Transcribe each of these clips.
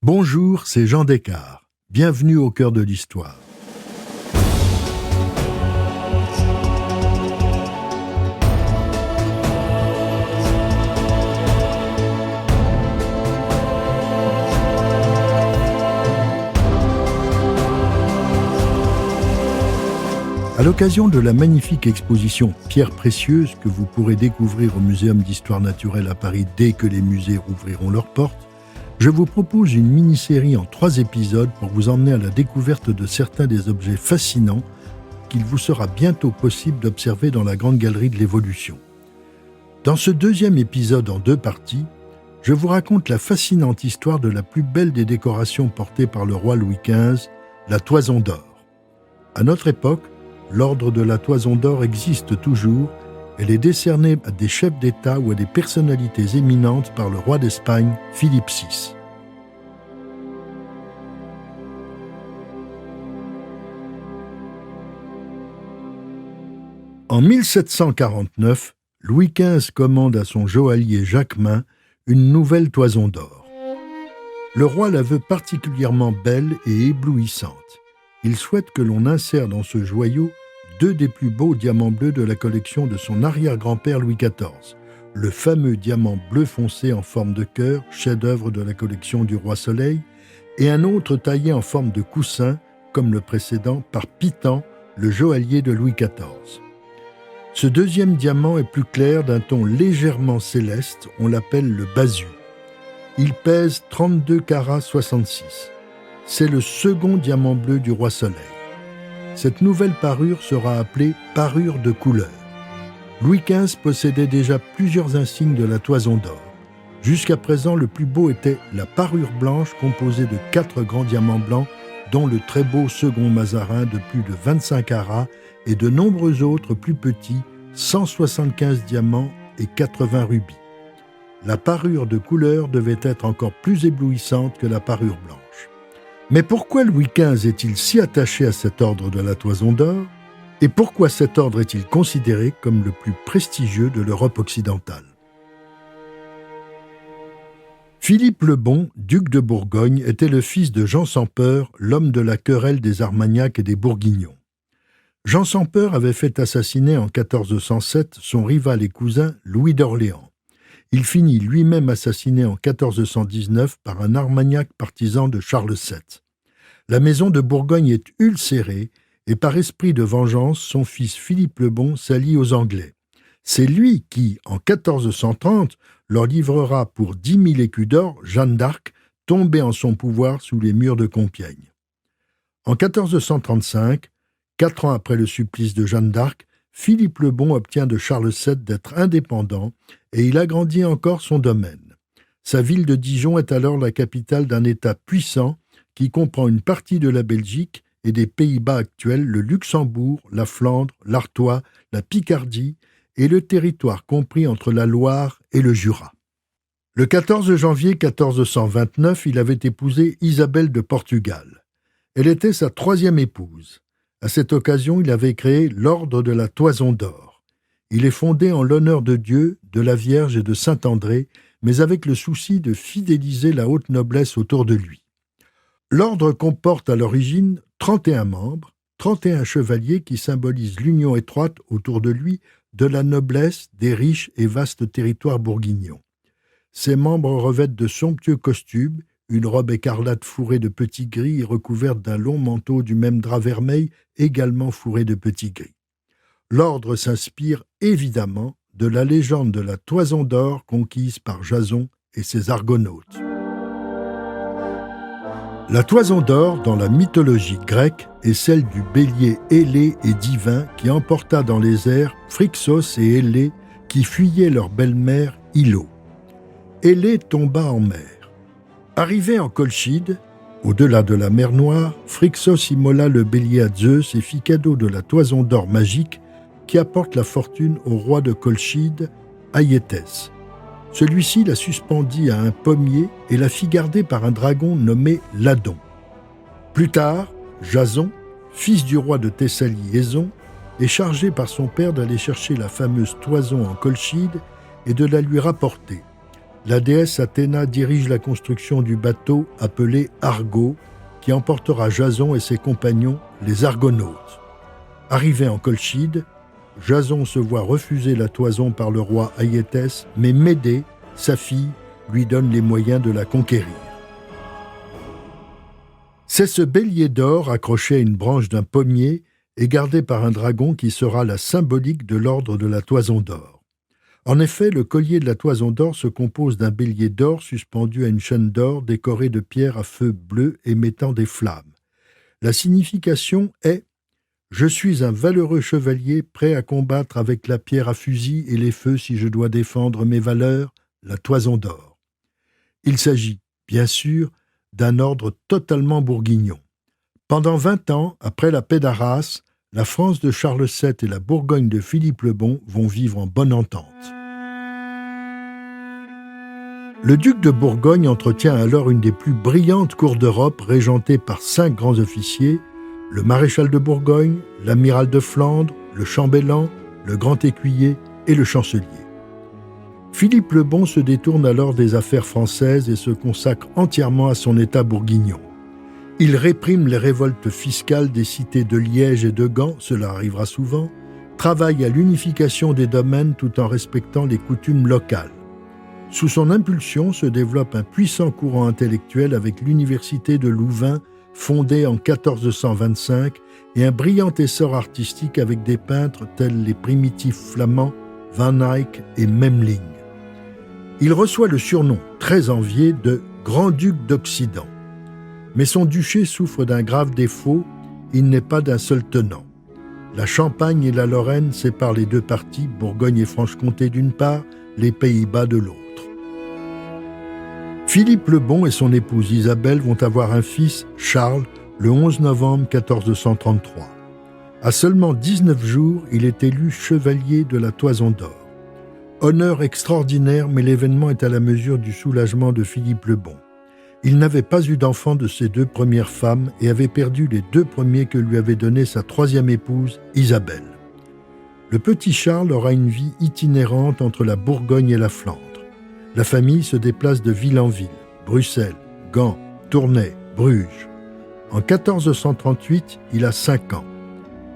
Bonjour, c'est Jean Descartes. Bienvenue au cœur de l'histoire. À l'occasion de la magnifique exposition Pierres précieuses que vous pourrez découvrir au Muséum d'Histoire naturelle à Paris dès que les musées rouvriront leurs portes, je vous propose une mini-série en 3 épisodes pour vous emmener à la découverte de certains des objets fascinants qu'il vous sera bientôt possible d'observer dans la Grande Galerie de l'Évolution. Dans ce 2e épisode en 2 parties, je vous raconte la fascinante histoire de la plus belle des décorations portées par le roi Louis XV, la Toison d'Or. À notre époque, l'ordre de la Toison d'Or existe toujours. Elle est décernée à des chefs d'État ou à des personnalités éminentes par le roi d'Espagne, Philippe VI. En 1749, Louis XV commande à son joaillier Jacquemin une nouvelle Toison d'Or. Le roi la veut particulièrement belle et éblouissante. Il souhaite que l'on insère dans ce joyau 2 des plus beaux diamants bleus de la collection de son arrière-grand-père Louis XIV, le fameux diamant bleu foncé en forme de cœur, chef-d'œuvre de la collection du Roi Soleil, et un autre taillé en forme de coussin, comme le précédent, par Pitan, le joaillier de Louis XIV. Ce 2e diamant est plus clair, d'un ton légèrement céleste, on l'appelle le basu. Il pèse 32 carats 66. C'est le second diamant bleu du Roi Soleil. Cette nouvelle parure sera appelée parure de couleur. Louis XV possédait déjà plusieurs insignes de la Toison d'Or. Jusqu'à présent, le plus beau était la parure blanche composée de 4 grands diamants blancs, dont le très beau second Mazarin de plus de 25 carats et de nombreux autres plus petits, 175 diamants et 80 rubis. La parure de couleur devait être encore plus éblouissante que la parure blanche. Mais pourquoi Louis XV est-il si attaché à cet ordre de la Toison d'Or? Et pourquoi cet ordre est-il considéré comme le plus prestigieux de l'Europe occidentale? Philippe le Bon, duc de Bourgogne, était le fils de Jean sans Peur, l'homme de la querelle des Armagnacs et des Bourguignons. Jean sans Peur avait fait assassiner en 1407 son rival et cousin Louis d'Orléans. Il finit lui-même assassiné en 1419 par un Armagnac partisan de Charles VII. La maison de Bourgogne est ulcérée et par esprit de vengeance, son fils Philippe le Bon s'allie aux Anglais. C'est lui qui, en 1430, leur livrera pour 10 000 écus d'or Jeanne d'Arc, tombée en son pouvoir sous les murs de Compiègne. En 1435, 4 ans après le supplice de Jeanne d'Arc, Philippe le Bon obtient de Charles VII d'être indépendant et il agrandit encore son domaine. Sa ville de Dijon est alors la capitale d'un État puissant qui comprend une partie de la Belgique et des Pays-Bas actuels, le Luxembourg, la Flandre, l'Artois, la Picardie et le territoire compris entre la Loire et le Jura. Le 14 janvier 1429, il avait épousé Isabelle de Portugal. Elle était sa 3e épouse. À cette occasion, il avait créé l'Ordre de la Toison d'Or. Il est fondé en l'honneur de Dieu, de la Vierge et de Saint-André, mais avec le souci de fidéliser la haute noblesse autour de lui. L'ordre comporte à l'origine 31 membres, 31 chevaliers qui symbolisent l'union étroite autour de lui de la noblesse des riches et vastes territoires bourguignons. Ses membres revêtent de somptueux costumes, une robe écarlate fourrée de petits gris et recouverte d'un long manteau du même drap vermeil, également fourré de petits gris. L'ordre s'inspire évidemment de la légende de la Toison d'Or conquise par Jason et ses argonautes. La Toison d'Or, dans la mythologie grecque, est celle du bélier ailé et divin qui emporta dans les airs Phrixos et Ailée qui fuyaient leur belle-mère Ilo. Ailée tomba en mer. Arrivé en Colchide, au-delà de la mer Noire, Phrixos immola le bélier à Zeus et fit cadeau de la Toison d'Or magique qui apporte la fortune au roi de Colchide, Aïétès. Celui-ci la suspendit à un pommier et la fit garder par un dragon nommé Ladon. Plus tard, Jason, fils du roi de Thessalie Éson, est chargé par son père d'aller chercher la fameuse toison en Colchide et de la lui rapporter. la déesse Athéna dirige la construction du bateau appelé Argo, qui emportera Jason et ses compagnons, les Argonautes. Arrivé en Colchide, Jason se voit refuser la toison par le roi Aïétès, mais Médée, sa fille, lui donne les moyens de la conquérir. C'est ce bélier d'or accroché à une branche d'un pommier et gardé par un dragon qui sera la symbolique de l'ordre de la toison d'or. En effet, le collier de la toison d'or se compose d'un bélier d'or suspendu à une chaîne d'or décorée de pierres à feu bleu émettant des flammes. La signification est « Je suis un valeureux chevalier prêt à combattre avec la pierre à fusil et les feux si je dois défendre mes valeurs, la toison d'or ». Il s'agit, bien sûr, d'un ordre totalement bourguignon. Pendant 20 ans, après la paix d'Arras, la France de Charles VII et la Bourgogne de Philippe le Bon vont vivre en bonne entente. Le duc de Bourgogne entretient alors une des plus brillantes cours d'Europe régentée par 5 grands officiers, le maréchal de Bourgogne, l'amiral de Flandre, le chambellan, le grand écuyer et le chancelier. Philippe le Bon se détourne alors des affaires françaises et se consacre entièrement à son état bourguignon. Il réprime les révoltes fiscales des cités de Liège et de Gand, cela arrivera souvent, travaille à l'unification des domaines tout en respectant les coutumes locales. Sous son impulsion se développe un puissant courant intellectuel avec l'université de Louvain, fondée en 1425, et un brillant essor artistique avec des peintres tels les primitifs flamands Van Eyck et Memling. Il reçoit le surnom, très envié, de Grand-Duc d'Occident. Mais son duché souffre d'un grave défaut, il n'est pas d'un seul tenant. La Champagne et la Lorraine séparent les deux parties, Bourgogne et Franche-Comté d'une part, les Pays-Bas de l'autre. Philippe le Bon et son épouse Isabelle vont avoir un fils, Charles, le 11 novembre 1433. À seulement 19 jours, il est élu chevalier de la Toison d'Or. Honneur extraordinaire, mais l'événement est à la mesure du soulagement de Philippe le Bon. Il n'avait pas eu d'enfant de ses 2 premières femmes et avait perdu les 2 premiers que lui avait donnés sa 3e épouse, Isabelle. Le petit Charles aura une vie itinérante entre la Bourgogne et la Flandre. La famille se déplace de ville en ville, Bruxelles, Gand, Tournai, Bruges. En 1438, il a 5 ans.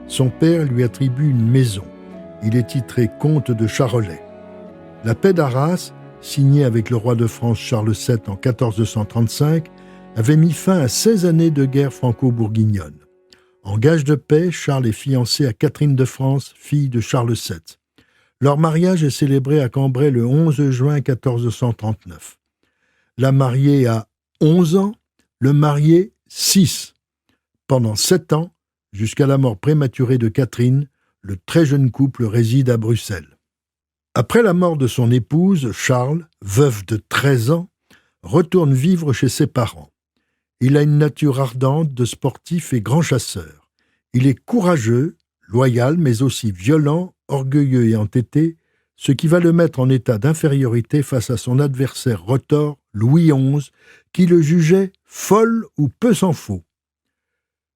Son père lui attribue une maison. Il est titré comte de Charolais. La paix d'Arras, signée avec le roi de France Charles VII en 1435, avait mis fin à 16 années de guerre franco-bourguignonne. En gage de paix, Charles est fiancé à Catherine de France, fille de Charles VII. Leur mariage est célébré à Cambrai le 11 juin 1439. La mariée a 11 ans, le marié 6. Pendant 7 ans, jusqu'à la mort prématurée de Catherine, le très jeune couple réside à Bruxelles. Après la mort de son épouse, Charles, veuf de 13 ans, retourne vivre chez ses parents. Il a une nature ardente de sportif et grand chasseur. Il est courageux, loyal, mais aussi violent, orgueilleux et entêté, ce qui va le mettre en état d'infériorité face à son adversaire retors, Louis XI, qui le jugeait folle ou peu s'en faut.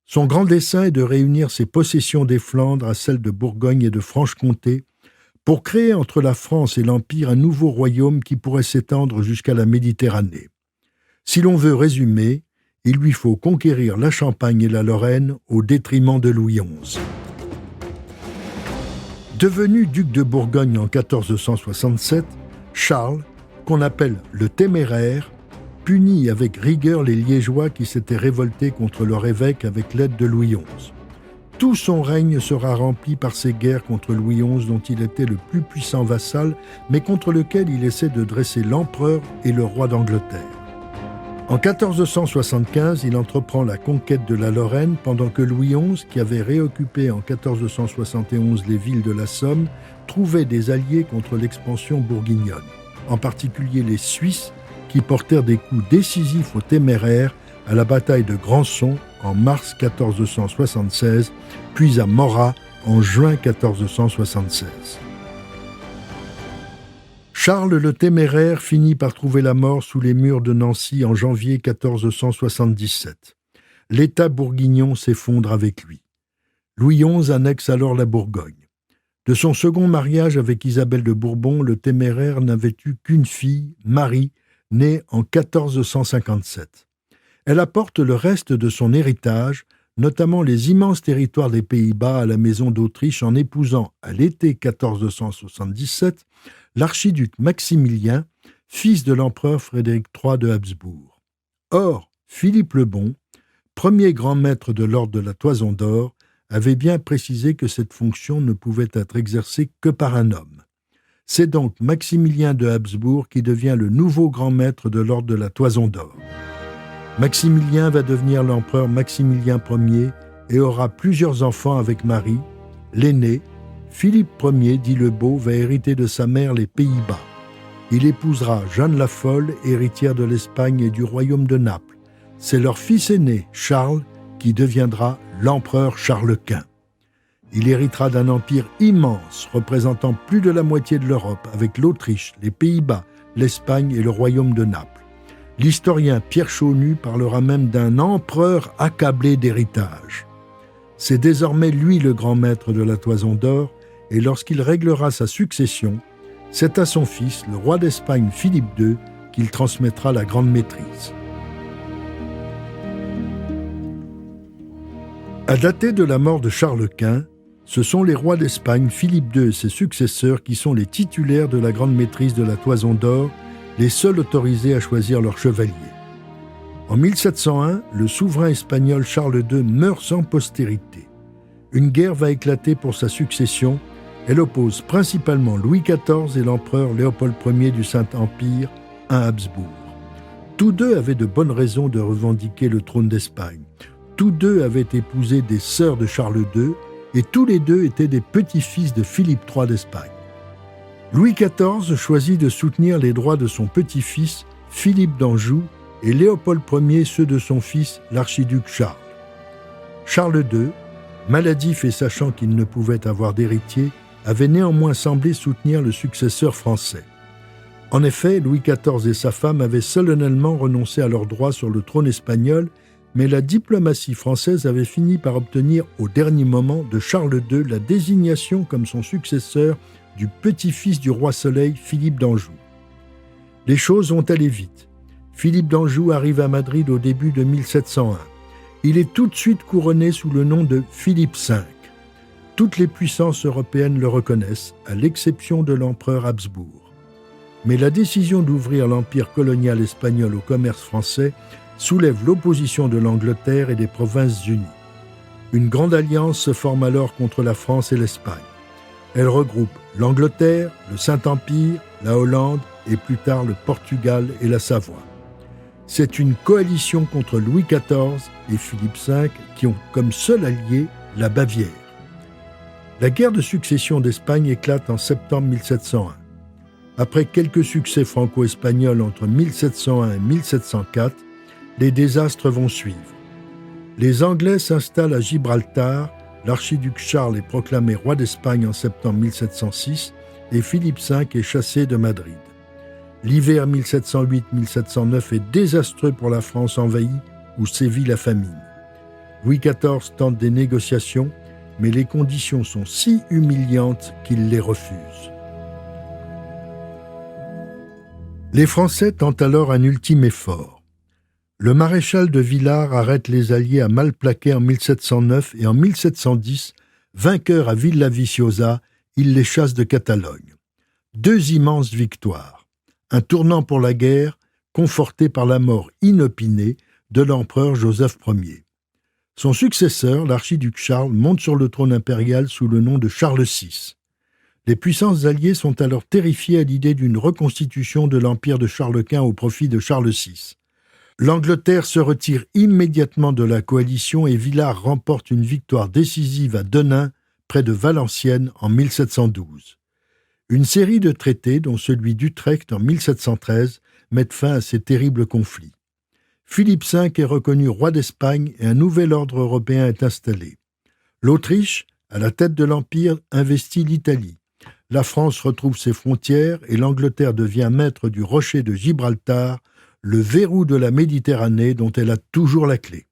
Son grand dessein est de réunir ses possessions des Flandres à celles de Bourgogne et de Franche-Comté pour créer entre la France et l'Empire un nouveau royaume qui pourrait s'étendre jusqu'à la Méditerranée. Si l'on veut résumer, il lui faut conquérir la Champagne et la Lorraine au détriment de Louis XI. Devenu duc de Bourgogne en 1467, Charles, qu'on appelle le Téméraire, punit avec rigueur les Liégeois qui s'étaient révoltés contre leur évêque avec l'aide de Louis XI. Tout son règne sera rempli par ces guerres contre Louis XI dont il était le plus puissant vassal, mais contre lequel il essaie de dresser l'empereur et le roi d'Angleterre. En 1475, il entreprend la conquête de la Lorraine pendant que Louis XI, qui avait réoccupé en 1471 les villes de la Somme, trouvait des alliés contre l'expansion bourguignonne, en particulier les Suisses qui portèrent des coups décisifs aux Téméraires à la bataille de Grandson en mars 1476, puis à Morat en juin 1476. Charles le Téméraire finit par trouver la mort sous les murs de Nancy en janvier 1477. L'État bourguignon s'effondre avec lui. Louis XI annexe alors la Bourgogne. De son second mariage avec Isabelle de Bourbon, le téméraire n'avait eu qu'une fille, Marie, née en 1457. Elle apporte le reste de son héritage, notamment les immenses territoires des Pays-Bas à la maison d'Autriche en épousant, à l'été 1477, l'archiduc Maximilien, fils de l'empereur Frédéric III de Habsbourg. Or, Philippe le Bon, premier grand maître de l'ordre de la Toison d'Or, avait bien précisé que cette fonction ne pouvait être exercée que par un homme. C'est donc Maximilien de Habsbourg qui devient le nouveau grand maître de l'ordre de la Toison d'Or. Maximilien va devenir l'empereur Maximilien Ier et aura plusieurs enfants avec Marie. L'aîné, Philippe Ier, dit le Beau, va hériter de sa mère les Pays-Bas. Il épousera Jeanne la Folle, héritière de l'Espagne et du royaume de Naples. C'est leur fils aîné, Charles, qui deviendra l'empereur Charles Quint. Il héritera d'un empire immense, représentant plus de la moitié de l'Europe, avec l'Autriche, les Pays-Bas, l'Espagne et le royaume de Naples. L'historien Pierre Chaunu parlera même d'un empereur accablé d'héritage. C'est désormais lui le grand maître de la Toison d'Or, et lorsqu'il réglera sa succession, c'est à son fils, le roi d'Espagne Philippe II, qu'il transmettra la grande maîtrise. À dater de la mort de Charles Quint, ce sont les rois d'Espagne, Philippe II et ses successeurs, qui sont les titulaires de la grande maîtrise de la Toison d'Or, les seuls autorisés à choisir leur chevalier. En 1701, le souverain espagnol Charles II meurt sans postérité. Une guerre va éclater pour sa succession. Elle oppose principalement Louis XIV et l'empereur Léopold Ier du Saint-Empire à Habsbourg. Tous deux avaient de bonnes raisons de revendiquer le trône d'Espagne. Tous deux avaient épousé des sœurs de Charles II et tous les deux étaient des petits-fils de Philippe III d'Espagne. Louis XIV choisit de soutenir les droits de son petit-fils, Philippe d'Anjou, et Léopold Ier ceux de son fils, l'archiduc Charles. Charles II, maladif et sachant qu'il ne pouvait avoir d'héritier, avait néanmoins semblé soutenir le successeur français. En effet, Louis XIV et sa femme avaient solennellement renoncé à leurs droits sur le trône espagnol, mais la diplomatie française avait fini par obtenir au dernier moment de Charles II la désignation comme son successeur du petit-fils du roi Soleil, Philippe d'Anjou. Les choses vont aller vite. Philippe d'Anjou arrive à Madrid au début de 1701. Il est tout de suite couronné sous le nom de Philippe V. Toutes les puissances européennes le reconnaissent, à l'exception de l'empereur Habsbourg. Mais la décision d'ouvrir l'empire colonial espagnol au commerce français soulève l'opposition de l'Angleterre et des Provinces-Unies. Une grande alliance se forme alors contre la France et l'Espagne. Elle regroupe l'Angleterre, le Saint-Empire, la Hollande et plus tard le Portugal et la Savoie. C'est une coalition contre Louis XIV et Philippe V qui ont comme seul allié la Bavière. La guerre de succession d'Espagne éclate en septembre 1701. Après quelques succès franco-espagnols entre 1701 et 1704, les désastres vont suivre. Les Anglais s'installent à Gibraltar, l'archiduc Charles est proclamé roi d'Espagne en septembre 1706 et Philippe V est chassé de Madrid. L'hiver 1708-1709 est désastreux pour la France envahie où sévit la famine. Louis XIV tente des négociations, mais les conditions sont si humiliantes qu'il les refuse. Les Français tentent alors un ultime effort. Le maréchal de Villars arrête les Alliés à Malplaquet en 1709 et en 1710, vainqueur à Villaviciosa, il les chasse de Catalogne. 2 immenses victoires. Un tournant pour la guerre, conforté par la mort inopinée de l'empereur Joseph Ier. Son successeur, l'archiduc Charles, monte sur le trône impérial sous le nom de Charles VI. Les puissances alliées sont alors terrifiées à l'idée d'une reconstitution de l'empire de Charles Quint au profit de Charles VI. L'Angleterre se retire immédiatement de la coalition et Villars remporte une victoire décisive à Denain, près de Valenciennes, en 1712. Une série de traités, dont celui d'Utrecht en 1713, mettent fin à ces terribles conflits. Philippe V est reconnu roi d'Espagne et un nouvel ordre européen est installé. L'Autriche, à la tête de l'Empire, investit l'Italie. La France retrouve ses frontières et l'Angleterre devient maître du rocher de Gibraltar, le verrou de la Méditerranée dont elle a toujours la clé.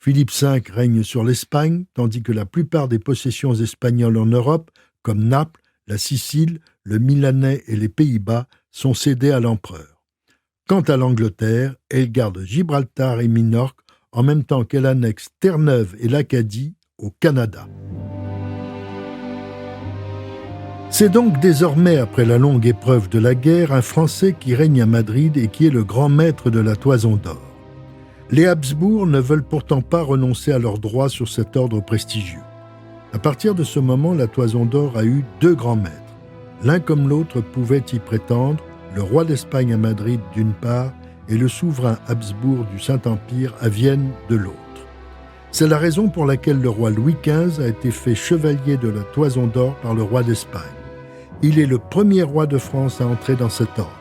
Philippe V règne sur l'Espagne, tandis que la plupart des possessions espagnoles en Europe, comme Naples, la Sicile, le Milanais et les Pays-Bas, sont cédés à l'empereur. Quant à l'Angleterre, elle garde Gibraltar et Minorque, en même temps qu'elle annexe Terre-Neuve et l'Acadie au Canada. C'est donc désormais, après la longue épreuve de la guerre, un Français qui règne à Madrid et qui est le grand maître de la Toison d'Or. Les Habsbourg ne veulent pourtant pas renoncer à leurs droits sur cet ordre prestigieux. À partir de ce moment, la Toison d'Or a eu 2 grands maîtres. L'un comme l'autre pouvait y prétendre, le roi d'Espagne à Madrid d'une part et le souverain Habsbourg du Saint-Empire à Vienne de l'autre. C'est la raison pour laquelle le roi Louis XV a été fait chevalier de la Toison d'Or par le roi d'Espagne. Il est le premier roi de France à entrer dans cet ordre.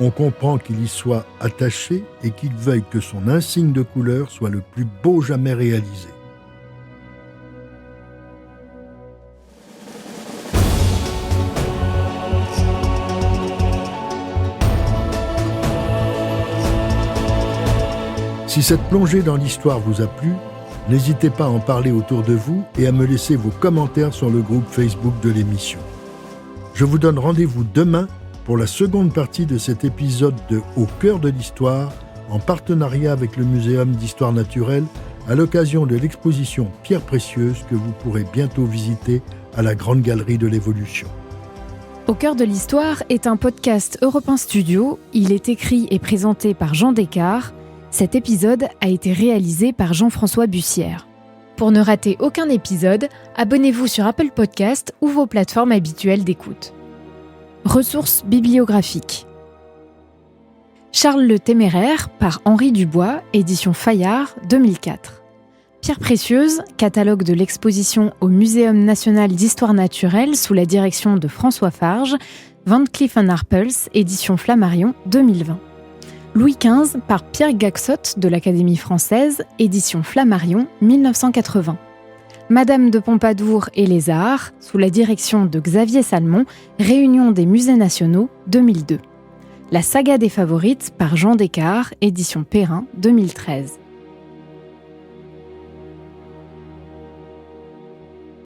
On comprend qu'il y soit attaché et qu'il veuille que son insigne de couleur soit le plus beau jamais réalisé. Si cette plongée dans l'histoire vous a plu, n'hésitez pas à en parler autour de vous et à me laisser vos commentaires sur le groupe Facebook de l'émission. Je vous donne rendez-vous demain pour la seconde partie de cet épisode de Au cœur de l'histoire, en partenariat avec le Muséum d'histoire naturelle, à l'occasion de l'exposition Pierres précieuses que vous pourrez bientôt visiter à la Grande Galerie de l'Évolution. Au cœur de l'histoire est un podcast Europe 1 Studio. Il est écrit et présenté par Jean Descartes. Cet épisode a été réalisé par Jean-François Bussière. Pour ne rater aucun épisode, abonnez-vous sur Apple Podcasts ou vos plateformes habituelles d'écoute. Ressources bibliographiques. Charles le Téméraire par Henri Dubois, édition Fayard, 2004. Pierres précieuses, catalogue de l'exposition au Muséum national d'histoire naturelle sous la direction de François Farge, Van Cleef & Arpels, édition Flammarion, 2020. Louis XV par Pierre Gaxotte de l'Académie française, édition Flammarion, 1980. Madame de Pompadour et les Arts, sous la direction de Xavier Salmon, Réunion des musées nationaux, 2002. La saga des favorites par Jean Descartes, édition Perrin, 2013.